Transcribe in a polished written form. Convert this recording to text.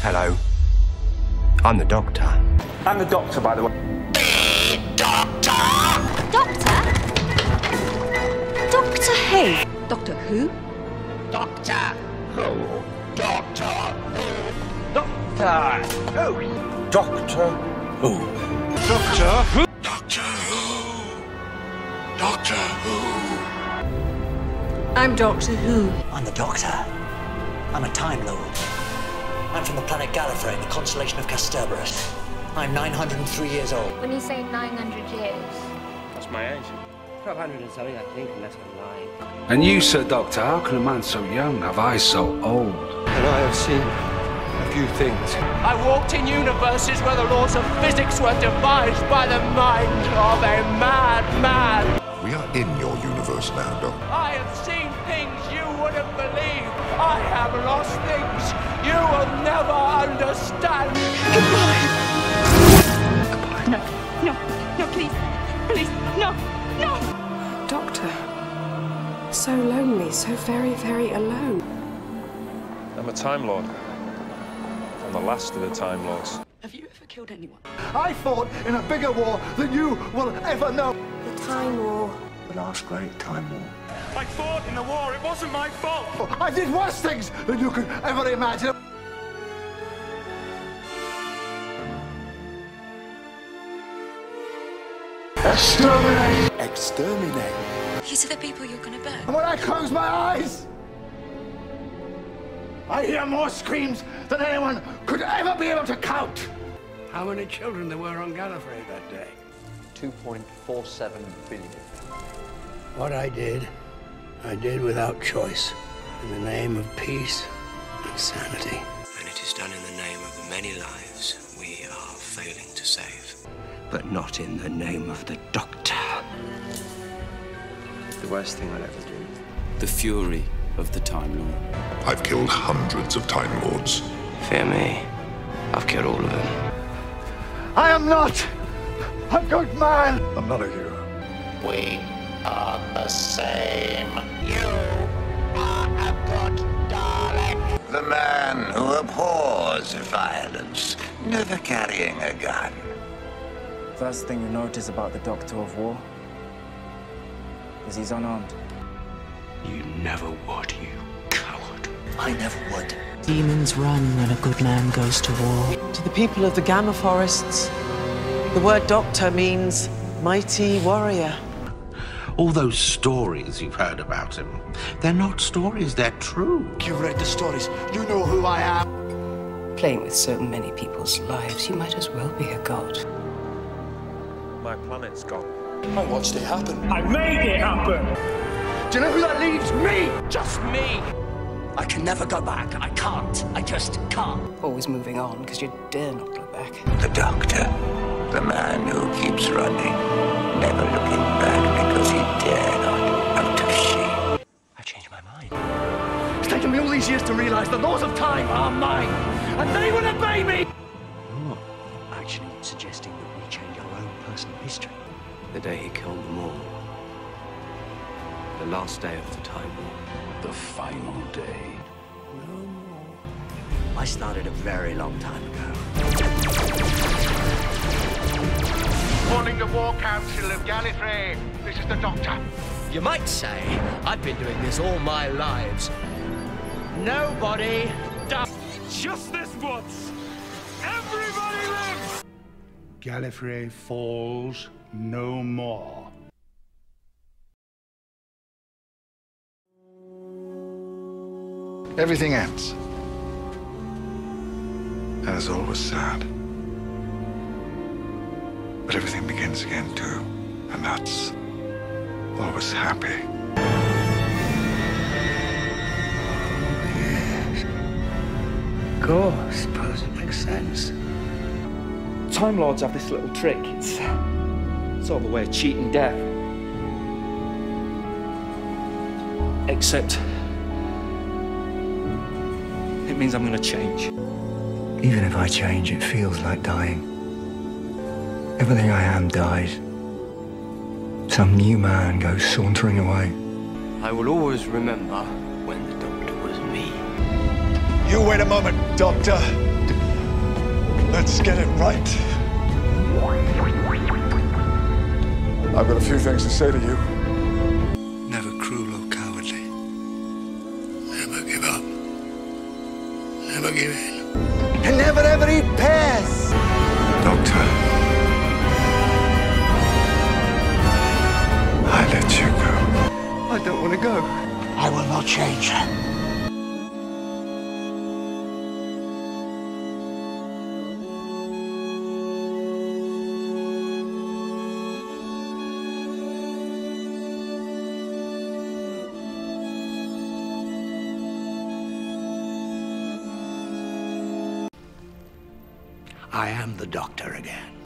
Hello. I'm the Doctor. I'm the Doctor, by the way. Doctor? Doctor? Doctor who? Doctor who? Doctor Who? Doctor Who? Doctor Who? Doctor Who? Doctor Who? Doctor Who? Doctor Who? I'm Doctor Who. I'm the Doctor. I'm a Time Lord. I'm from the planet Gallifrey in the constellation of Kasterborous. I'm 903 years old. When you say 900 years... That's my age. 1200 and something, I think, unless I'm lying. And you, Sir Doctor, how can a man so young have eyes so old? And I have seen a few things. I walked in universes where the laws of physics were devised by the mind of a madman. We are in your universe now, Doc. I have seen things you wouldn't believe. I have lost things you will never understand. Goodbye. No, please. Please, no. Doctor, so lonely, so very, very alone. I'm a Time Lord. I'm the last of the Time Lords. Have you ever killed anyone? I fought in a bigger war than you will ever know. The Time War. The last great Time War. I fought in the war. It wasn't my fault. I did worse things than you could ever imagine. Exterminate! Exterminate. These are the people you're gonna burn. And when I close my eyes, I hear more screams than anyone could ever be able to count. How many children there were on Gallifrey that day? 2.47 billion. What I did without choice. In the name of peace and sanity. And it is done in the name of the many lives we are failing to save. But not in the name of the Doctor. The worst thing I'd ever do. The fury of the Time Lord. I've killed hundreds of Time Lords. Fear me, I've killed all of them. I am not a good man. I'm not a hero. We are the same. You are a good Dalek. The man who abhors violence, never carrying a gun. First thing you notice about the Doctor of War is he's unarmed. You never would, you coward. I never would. Demons run when a good man goes to war. To the people of the Gamma Forests, the word Doctor means mighty warrior. All those stories you've heard about him, they're not stories, they're true. You've read the stories. You know who I am. Playing with so many people's lives, you might as well be a god. My planet's gone. I watched it happen. I made it happen. Do you know who that leaves? Me! Just me. I can never go back. I can't. I just can't. Always moving on, because you dare not look back. The Doctor, the man who keeps running, never looking back because he dare not, out of shame. I've changed my mind. It's taken me all these years to realize the laws of time are mine, and they will obey me. I'm not actually suggesting that we change our own personal history. The day he killed them all. The last day of the Time War. The final day. I started a very long time ago. Calling the War Council of Gallifrey. This is the Doctor. You might say I've been doing this all my lives. Nobody does. Just this once. Everybody lives. Gallifrey falls no more. Everything ends. And it's always sad. But everything begins again too. And that's always happy. Yes. Of course, I suppose it makes sense. Time Lords have this little trick. It's sort of a way of cheating death. Except it means I'm going to change. Even if I change, it feels like dying. Everything I am dies. Some new man goes sauntering away. I will always remember when the Doctor was me. You wait a moment, Doctor. Let's get it right. I've got a few things to say to you. Never cruel or cowardly. Never give up. Never give in. And never ever eat pears. Doctor, I let you go. I don't want to go. I will not change. I am the Doctor again.